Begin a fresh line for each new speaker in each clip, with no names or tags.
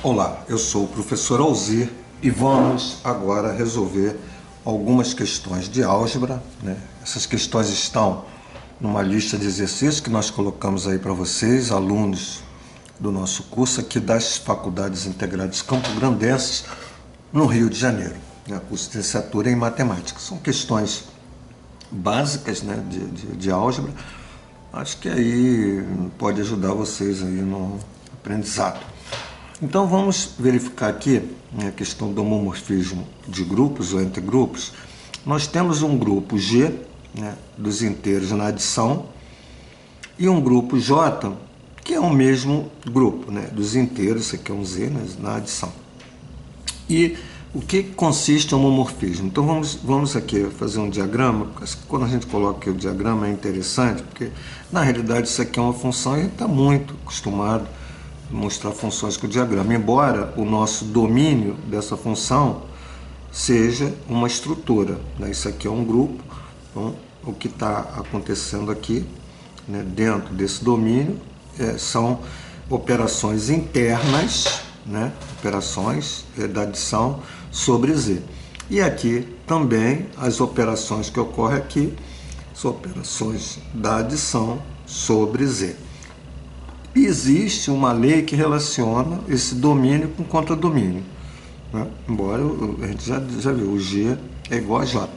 Olá, eu sou o professor Alzir e vamos agora resolver algumas questões de álgebra, né? Essas questões estão numa lista de exercícios que nós colocamos aí para vocês, alunos do nosso curso aqui das Faculdades Integradas Campo Grandenses, no Rio de Janeiro, né? Curso de licenciatura em matemática. São questões básicas, né, de álgebra. Acho que aí pode ajudar vocês aí no aprendizado. Então vamos verificar aqui a questão do homomorfismo de grupos ou entre grupos. Nós temos um grupo G, né, dos inteiros na adição, e um grupo J, que é o mesmo grupo, né, dos inteiros, isso aqui é um Z, né, na adição. E o que consiste o homomorfismo? Então vamos aqui fazer um diagrama. Quando a gente coloca aqui o diagrama é interessante, porque na realidade isso aqui é uma função e a gente está muito acostumado mostrar funções com o diagrama, embora o nosso domínio dessa função seja uma estrutura, né? Isso aqui é um grupo, então o que está acontecendo aqui, né, dentro desse domínio são operações internas, né, operações da adição sobre Z. E aqui também as operações que ocorrem aqui são operações da adição sobre Z. E existe uma lei que relaciona esse domínio com contradomínio, né? Embora a gente já viu, o G é igual a J.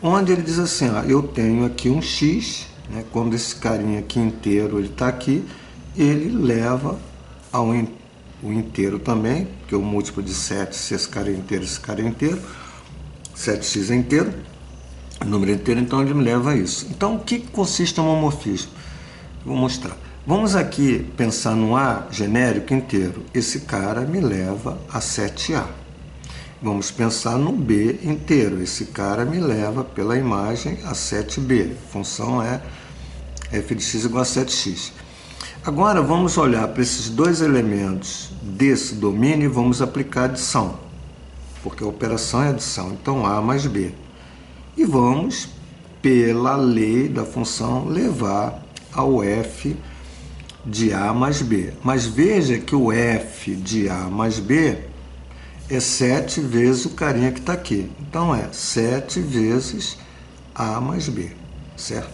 Onde ele diz assim, eu tenho aqui um X, né? Quando esse carinha aqui inteiro ele está aqui, ele leva ao o inteiro também, porque o múltiplo de 7, se esse cara é inteiro, esse cara é inteiro, 7x é inteiro, número inteiro, então ele me leva a isso. Então o que consiste no homomorfismo? Vou mostrar. Vamos aqui pensar no A genérico inteiro. Esse cara me leva a 7A. Vamos pensar no B inteiro. Esse cara me leva pela imagem a 7B. A função é f de x igual a 7x. Agora vamos olhar para esses dois elementos desse domínio e vamos aplicar adição, porque a operação é adição. Então A mais B. E vamos, pela lei da função, levar ao f de A mais B. Mas veja que o f de A mais B é 7 vezes o carinha que está aqui. Então é 7 vezes A mais B, certo?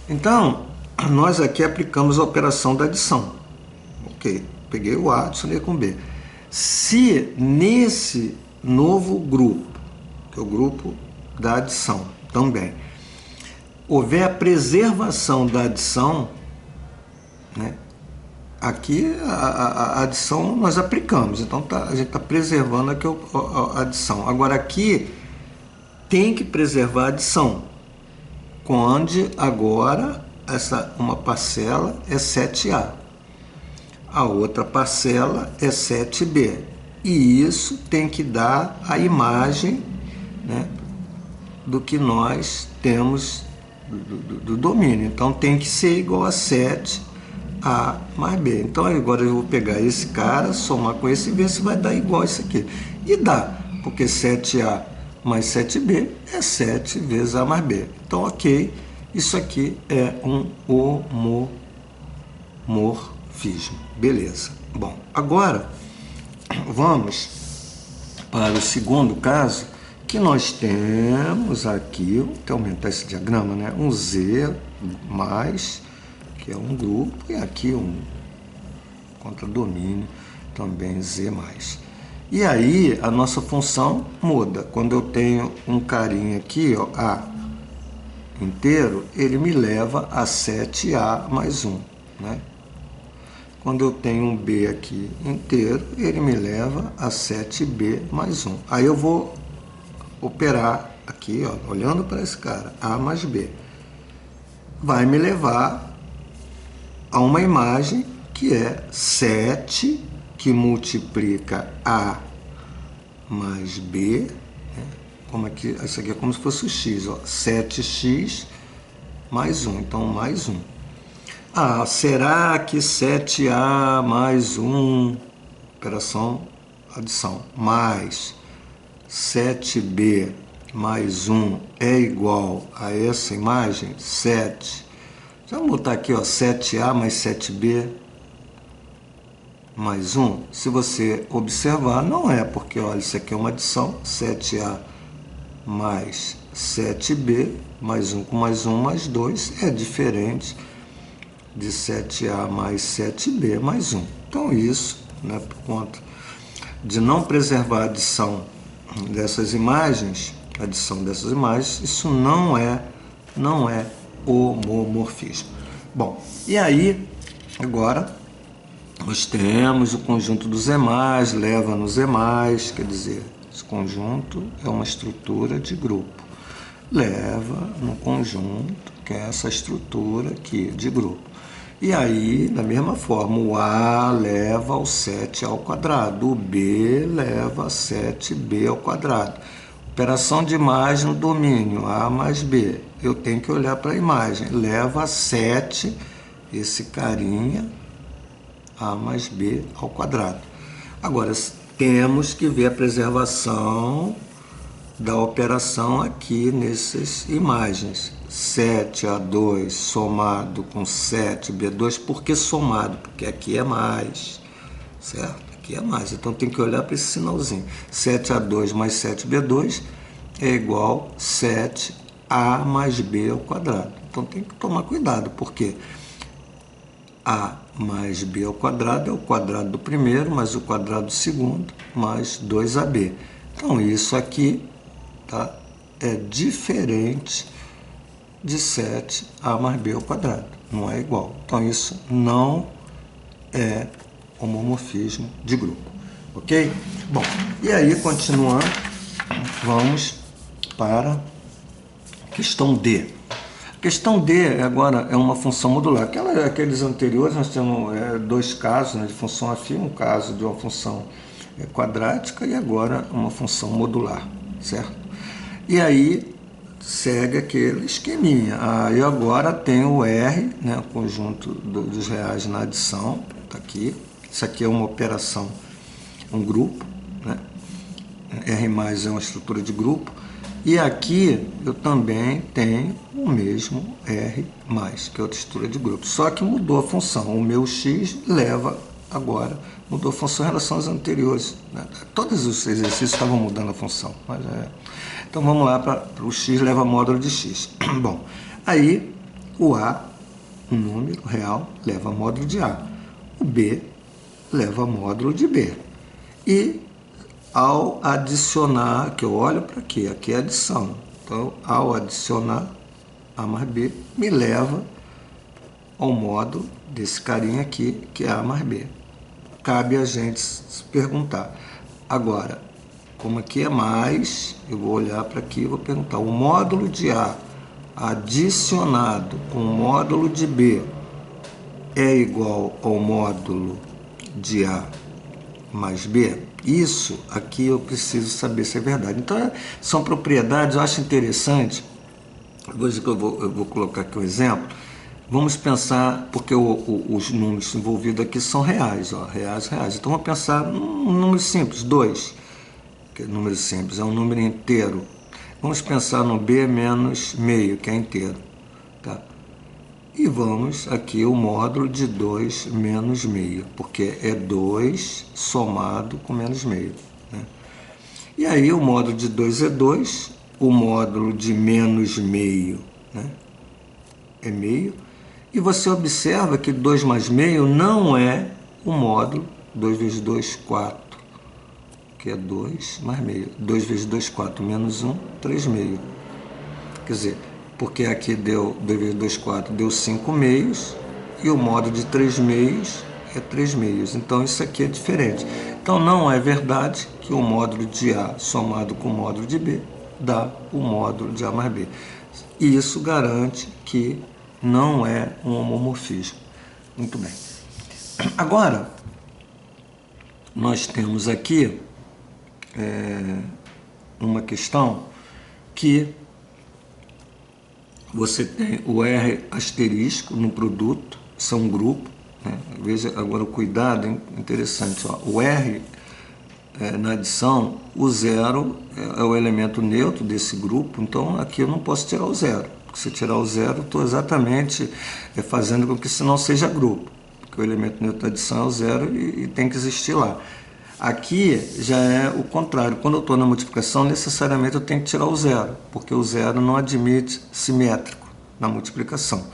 Então, nós aqui aplicamos a operação da adição. Ok, peguei o A, adicionei com B. Se nesse novo grupo, que é o grupo da adição também, houver a preservação da adição, né? Aqui a adição nós aplicamos, então a gente está preservando aqui a adição. Agora aqui tem que preservar a adição, onde agora uma parcela é 7A, a outra parcela é 7B, e isso tem que dar a imagem, né, do que nós temos do domínio. Então tem que ser igual a 7A mais B. Então agora eu vou pegar esse cara, somar com esse e ver se vai dar igual isso aqui. E dá, porque 7A mais 7B é 7 vezes A mais B. Então, ok, isso aqui é um homomorfismo. Beleza. Bom, agora vamos para o segundo caso, que nós temos aqui, vou até aumentar esse diagrama, né? Um Z mais, que é um grupo, e aqui um contradomínio, também Z mais. E aí a nossa função muda. Quando eu tenho um carinha aqui, ó, A inteiro, ele me leva a 7A mais 1, né? Quando eu tenho um B aqui inteiro, ele me leva a 7B mais 1. Aí eu vou operar aqui, ó, olhando para esse cara, A mais B. Vai me levar a uma imagem que é 7, que multiplica A mais B, né? Como aqui, isso aqui é como se fosse o X, ó, 7x mais 1, então mais 1. Será que 7A mais 1, operação adição, mais 7B mais 1 é igual a essa imagem, 7. Vamos botar aqui, ó, 7A mais 7B mais 1, se você observar, não é, porque olha, isso aqui é uma adição, 7A mais 7B, mais 1 com mais 1 mais 2, é diferente de 7A mais 7B mais 1. Então isso, né, por conta de não preservar a adição dessas imagens, isso não é homomorfismo. Bom, e aí, agora, nós temos o conjunto dos emais, leva nos emais, quer dizer, esse conjunto é uma estrutura de grupo. Leva no conjunto, que é essa estrutura aqui de grupo. E aí, da mesma forma, o A leva ao 7 ao quadrado, o B leva a 7B ao quadrado. Operação de imagem no domínio, A mais B. Eu tenho que olhar para a imagem, leva a 7, esse carinha, A mais B ao quadrado. Agora, temos que ver a preservação da operação aqui nessas imagens. 7A2 somado com 7B2, por que somado? Porque aqui é mais, certo? Aqui é mais, então tem que olhar para esse sinalzinho. 7A2 mais 7B2 é igual a 7A mais B ao quadrado. Então tem que tomar cuidado, porque A mais B ao quadrado é o quadrado do primeiro, mais o quadrado do segundo, mais 2AB. Então isso aqui, tá, é diferente de 7A mais B ao quadrado, não é igual. Então isso não é homomorfismo de grupo, ok? Bom, e aí continuando, vamos para a questão D. A questão D agora é uma função modular. Aqueles anteriores nós temos dois casos, né, de função afim, um caso de uma função quadrática e agora uma função modular, certo? E aí segue aquele esqueminha. Aí agora tem o R, né, o conjunto dos reais na adição, tá aqui. Isso aqui é uma operação, um grupo, né? R mais é uma estrutura de grupo. E aqui eu também tenho o mesmo R mais, que é outra estrutura de grupo. Só que mudou a função. O meu X leva agora, mudou a função em relação às anteriores, né? Todos os exercícios estavam mudando a função, mas então vamos lá para o x leva módulo de x. Bom, aí o A, um número real, leva módulo de A. O B leva módulo de B. E ao adicionar, que eu olho para aqui, aqui é adição. Então, ao adicionar A mais B, me leva ao módulo desse carinha aqui, que é A mais B. Cabe a gente se perguntar. Agora, como aqui é mais, eu vou olhar para aqui e vou perguntar, o módulo de A adicionado com o módulo de B é igual ao módulo de A mais B? Isso aqui eu preciso saber se é verdade. Então, são propriedades, eu acho interessante, eu vou colocar aqui um exemplo. Vamos pensar, porque os números envolvidos aqui são reais, ó, reais. Então, vamos pensar num número simples, 2. Número simples, é um número inteiro. Vamos pensar no B menos meio, que é inteiro. Tá? E vamos aqui o módulo de 2 menos meio, porque é 2 somado com menos meio. Né? E aí o módulo de 2 é 2, o módulo de menos meio, né, é meio. E você observa que 2 mais meio não é o módulo 2 vezes 2, 4. Que é 2 mais meio. 2 vezes 2, 4, menos 1, 3 meio. Quer dizer, porque aqui deu 2 vezes 2, 4, deu 5 meios, e o módulo de 3 meios é 3 meios. Então, isso aqui é diferente. Então, não é verdade que o módulo de A somado com o módulo de B dá o módulo de A mais B. E isso garante que não é um homomorfismo. Muito bem. Agora, nós temos aqui uma questão que você tem o R asterisco no produto, são um grupo, né? Veja agora o cuidado, é interessante, ó. O R na adição, o zero é o elemento neutro desse grupo, então aqui eu não posso tirar o zero, porque se tirar o zero, estou exatamente fazendo com que isso não seja grupo. porque o elemento neutro da adição é o zero e tem que existir lá. Aqui já é o contrário. Quando eu estou na multiplicação, necessariamente eu tenho que tirar o zero, porque o zero não admite simétrico na multiplicação.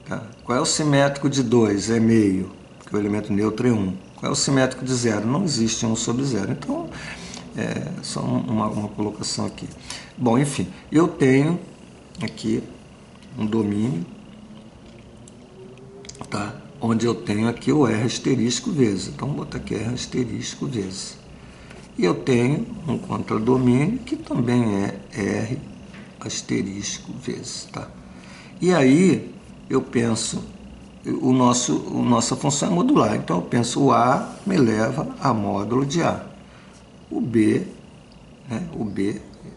Tá? Qual é o simétrico de 2? É meio, porque o elemento neutro é 1. Qual é o simétrico de zero? Não existe 1 sobre zero. Então, é só uma colocação aqui. Bom, enfim, eu tenho aqui um domínio, tá? Onde eu tenho aqui o R asterisco vezes. Então, vou botar aqui R asterisco vezes. E eu tenho um contradomínio que também é R asterisco vezes, tá? E aí, eu penso, nossa função é modular. Então, eu penso, o A me leva a módulo de A. O B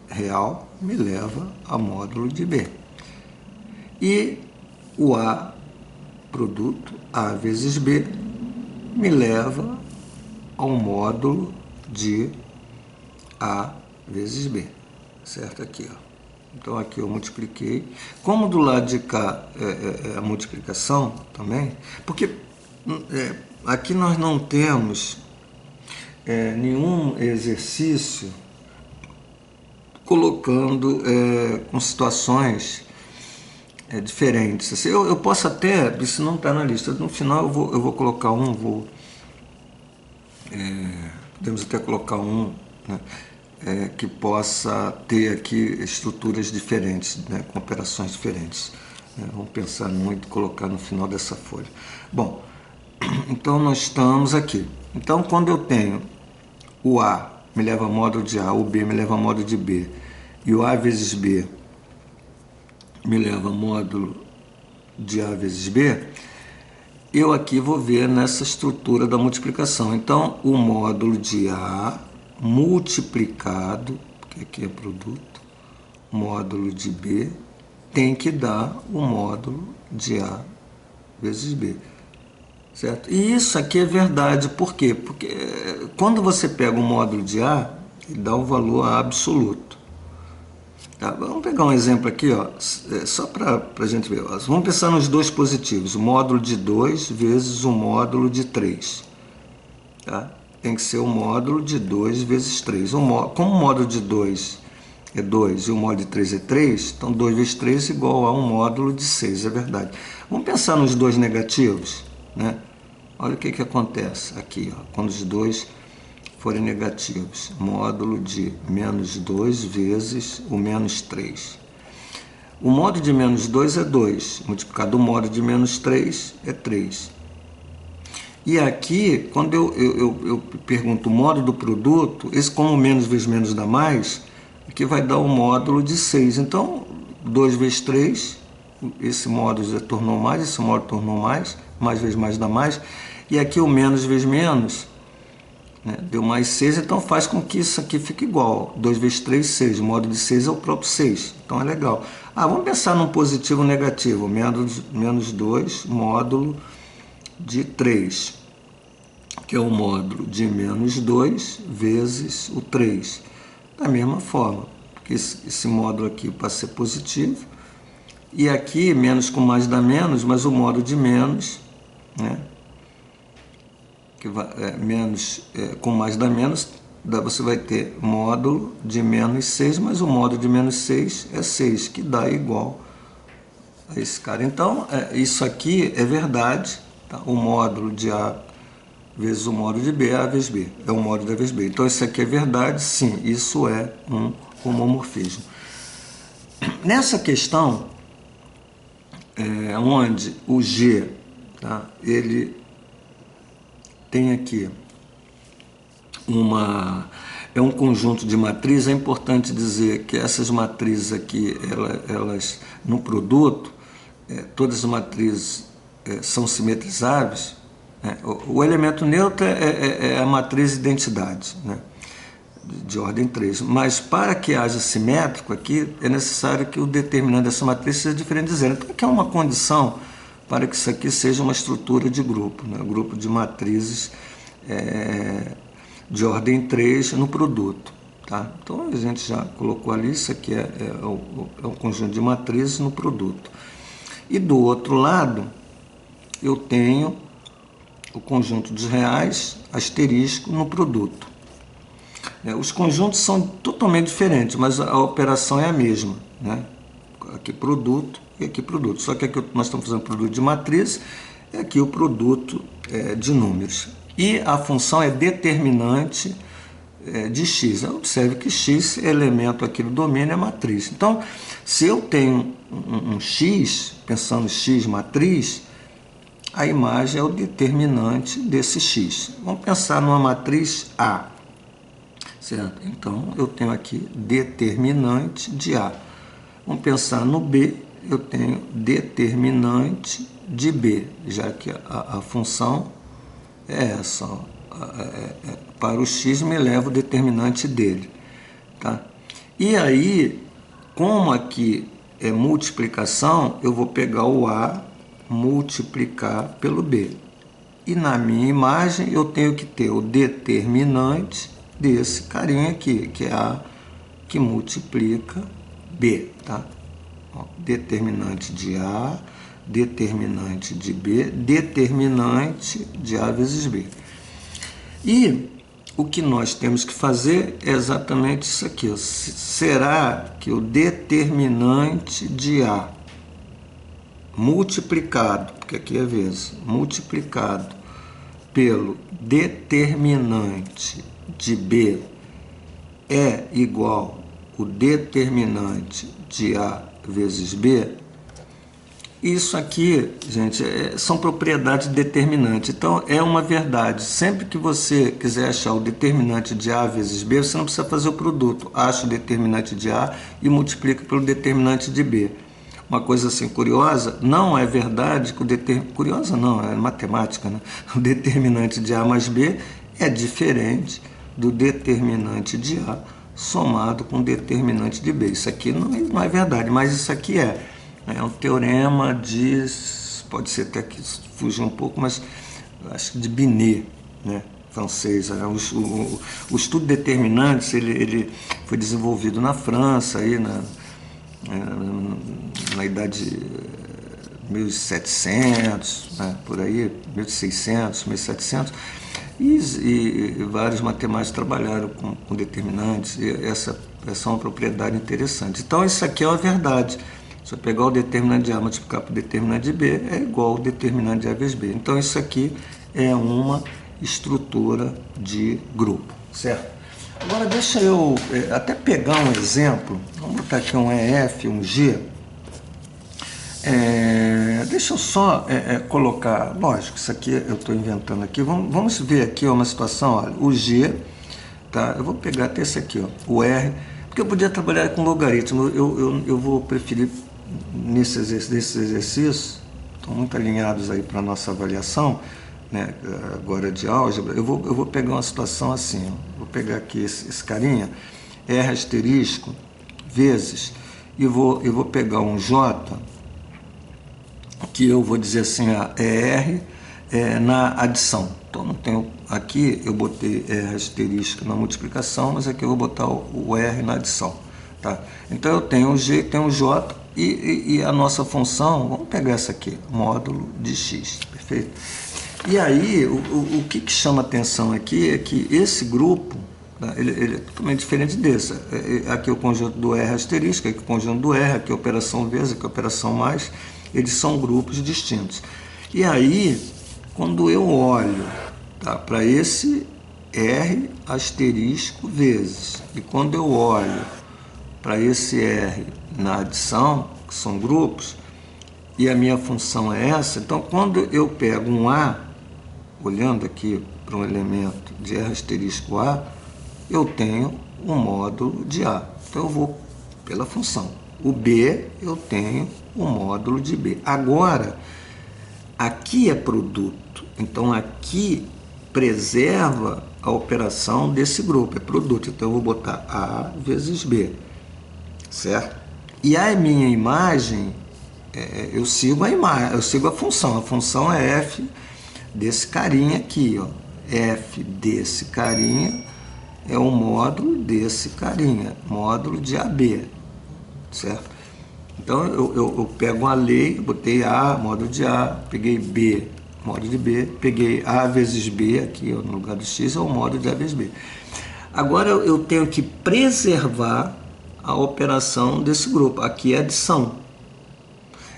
real me leva a módulo de B. E o A produto A vezes B me leva ao módulo de A vezes B, certo? Aqui, ó. Então aqui eu multipliquei. Como do lado de cá é a multiplicação também, porque aqui nós não temos nenhum exercício colocando com situações diferentes. Assim, eu posso até, isso não está na lista, no final eu vou colocar podemos até colocar né, que possa ter aqui estruturas diferentes, né, com operações diferentes. Vamos pensar muito, colocar no final dessa folha. Bom, então nós estamos aqui. Então quando eu tenho o A me leva a módulo de A, o B me leva a módulo de B, e o A vezes B me leva a módulo de A vezes B, eu aqui vou ver nessa estrutura da multiplicação. Então, o módulo de A multiplicado, porque aqui é produto, módulo de B, tem que dar o módulo de A vezes B. Certo? E isso aqui é verdade, por quê? Porque quando você pega o módulo de A, ele dá o valor absoluto. Tá? Vamos pegar um exemplo aqui, ó, só para a gente ver. Ó. Vamos pensar nos dois positivos, o módulo de 2 vezes o módulo de 3. Tá? Tem que ser o módulo de 2 vezes 3. Como o módulo de 2 é 2 e o módulo de 3 é 3, então 2 vezes 3 é igual a um módulo de 6, é verdade. Vamos pensar nos dois negativos, né? Olha o que acontece aqui, ó, quando os dois forem negativos. Módulo de menos 2 vezes o menos 3. O módulo de menos 2 é 2, multiplicado o módulo de menos 3 é 3. E aqui, quando eu pergunto o módulo do produto, esse como menos vezes menos dá mais, aqui vai dar o módulo de 6. Então, 2 vezes 3, esse módulo já tornou mais, esse módulo tornou mais vezes mais dá mais. E aqui o menos vezes menos, né, deu mais 6, então faz com que isso aqui fique igual. 2 vezes 3, 6. O módulo de 6 é o próprio 6. Então é legal. Vamos pensar num positivo ou negativo. Menos 2 módulo de 3, que é o módulo de menos 2 vezes o 3. Da mesma forma, porque esse módulo aqui passa a ser positivo. E aqui, menos com mais dá menos, mas o módulo de menos, né? Que vai, menos com mais dá menos, você vai ter módulo de menos 6, mas o módulo de menos 6 é 6, que dá igual a esse cara. Então, isso aqui é verdade, tá? O módulo de A vezes o módulo de B é A vezes B, é o módulo de A vezes B. Então, isso aqui é verdade, sim, isso é um homomorfismo. Nessa questão, onde o G, tá, ele tem aqui é um conjunto de matrizes. É importante dizer que essas matrizes aqui, elas no produto, todas as matrizes são simetrizáveis. O elemento neutro é a matriz de identidade, né, de ordem 3. Mas para que haja simétrico aqui, é necessário que o determinante dessa matriz seja diferente de zero. Então aqui é uma condição para que isso aqui seja uma estrutura de grupo, né? Grupo de matrizes de ordem 3 no produto. Tá? Então a gente já colocou ali, isso aqui é um conjunto de matrizes no produto. E do outro lado, eu tenho o conjunto dos reais, asterisco, no produto. Os conjuntos são totalmente diferentes, mas a operação é a mesma, né? Aqui produto e aqui produto. Só que aqui nós estamos fazendo produto de matriz e aqui o produto de números. E a função é determinante de x. Observe que x é elemento aqui do domínio, é matriz. Então, se eu tenho um x, pensando x matriz, a imagem é o determinante desse x. Vamos pensar numa matriz A. Certo? Então, eu tenho aqui determinante de A. Vamos pensar no B, eu tenho determinante de B, já que a função é essa. Ó. Para o x me leva o determinante dele. Tá? E aí, como aqui é multiplicação, eu vou pegar o A, multiplicar pelo B. E na minha imagem eu tenho que ter o determinante desse carinha aqui, que é A que multiplica B, tá? Ó, determinante de A, determinante de B, determinante de A vezes B. E o que nós temos que fazer é exatamente isso aqui. Ó. Será que o determinante de A multiplicado, porque aqui é vezes, multiplicado pelo determinante de B é igual o determinante de A vezes B? Isso aqui, gente, são propriedades determinantes. Então, é uma verdade. Sempre que você quiser achar o determinante de A vezes B, você não precisa fazer o produto. Acha o determinante de A e multiplica pelo determinante de B. Uma coisa assim curiosa, não é verdade que o determinante... Curiosa não, é matemática, né? O determinante de A mais B é diferente do determinante de A somado com o determinante de B. Isso aqui não é verdade, mas isso aqui é um teorema de... Pode ser até que fuja um pouco, mas acho que de Binet, né? Francês. O estudo de determinantes ele foi desenvolvido na França, aí na idade 1700, né, por aí, 1600, 1700, e vários matemáticos trabalharam com determinantes, e essa é uma propriedade interessante. Então, isso aqui é uma verdade. Se eu pegar o determinante de A multiplicar por determinante de B, é igual ao determinante de A vezes B. Então, isso aqui é uma estrutura de grupo, certo? Agora, deixa eu até pegar um exemplo. Vamos botar aqui um EF, um G. Deixa eu só colocar, lógico, isso aqui eu estou inventando aqui. Vamos ver aqui uma situação, olha, o G, tá? Eu vou pegar até esse aqui, ó, o R, porque eu podia trabalhar com logaritmo. Eu vou preferir nesses exercícios, estão muito alinhados aí para a nossa avaliação, né, agora de álgebra. Eu vou pegar uma situação assim, ó. Vou pegar aqui esse carinha, R asterisco, vezes, e vou pegar um J, que eu vou dizer assim, R na adição. Então, não tenho, aqui eu botei R asterisco na multiplicação, mas aqui eu vou botar o R na adição. Tá? Então, eu tenho o G, tenho o J, e a nossa função, vamos pegar essa aqui, módulo de X, perfeito? E aí, o que chama atenção aqui é que esse grupo, tá, ele é totalmente diferente desse. Aqui é o conjunto do R asterisco, aqui é o conjunto do R, aqui é a operação vezes, aqui é a operação mais, eles são grupos distintos. E aí, quando eu olho, tá, para esse R asterisco vezes, e quando eu olho para esse R na adição, que são grupos, e a minha função é essa, então quando eu pego um A, olhando aqui para um elemento de R asterisco A, eu tenho um módulo de A. Então eu vou pela função. O B, eu tenho um módulo de B. Agora, aqui é produto. Então aqui preserva a operação desse grupo, é produto. Então eu vou botar A vezes B, certo? E a minha imagem, eu sigo a imagem, eu sigo a função é F desse carinha aqui, ó. F desse carinha é o módulo desse carinha, módulo de AB, certo? Então eu pego uma lei, botei A, módulo de A, peguei B, módulo de B, peguei A vezes B aqui no lugar do X, é o módulo de A vezes B. Agora eu tenho que preservar a operação desse grupo, aqui é adição.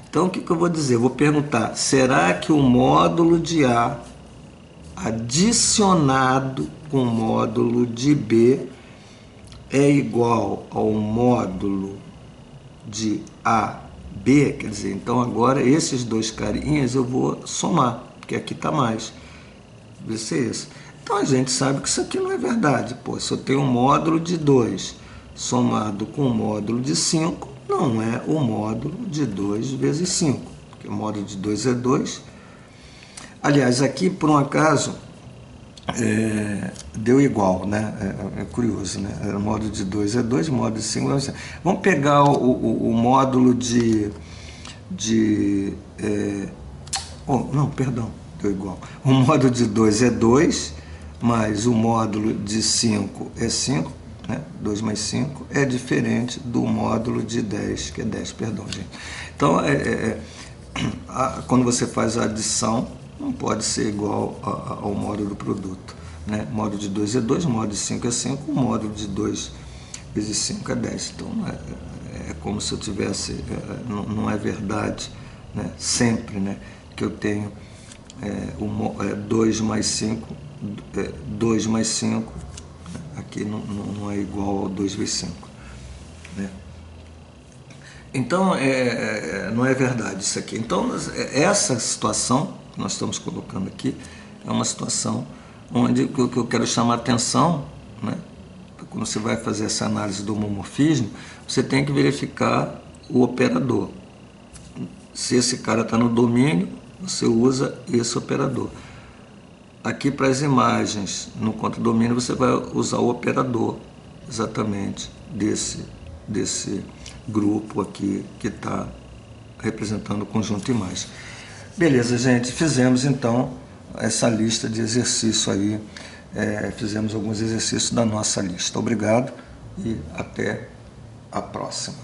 Então o que eu vou dizer? Eu vou perguntar, será que o módulo de A adicionado com o módulo de B é igual ao módulo de AB? Quer dizer, então agora esses dois carinhas eu vou somar, porque aqui está mais. Vai ser isso. Então a gente sabe que isso aqui não é verdade. Pô, se eu tenho um módulo de 2 somado com o módulo de 5, não é o módulo de 2 vezes 5, porque o módulo de 2 é 2. Aliás, aqui, por um acaso, deu igual, né? É curioso, né? O módulo de 2 é 2, o módulo de 5 é 5. Vamos pegar o módulo não, perdão, deu igual. O módulo de 2 é 2, mas o módulo de 5 é 5, né? 2 mais 5 é diferente do módulo de 10, que é 10, perdão, gente. Então, quando você faz a adição, não pode ser igual ao módulo do produto, né? O módulo de 2 é 2, o módulo de 5 é 5, o módulo de 2 vezes 5 é 10. Então, é como se eu tivesse, não é verdade, né? Sempre, né? Que eu tenho 2 mais 5, 2 mais 5, aqui não é igual ao 2 vezes 5, né? Então, não é verdade isso aqui. Então, essa situação que nós estamos colocando aqui é uma situação onde que eu quero chamar a atenção, né? Quando você vai fazer essa análise do homomorfismo, você tem que verificar o operador. Se esse cara está no domínio, você usa esse operador. Aqui para as imagens no contradomínio você vai usar o operador exatamente desse grupo aqui que está representando o conjunto imagem. Beleza, gente, fizemos então essa lista de exercício aí, fizemos alguns exercícios da nossa lista. Obrigado e até a próxima.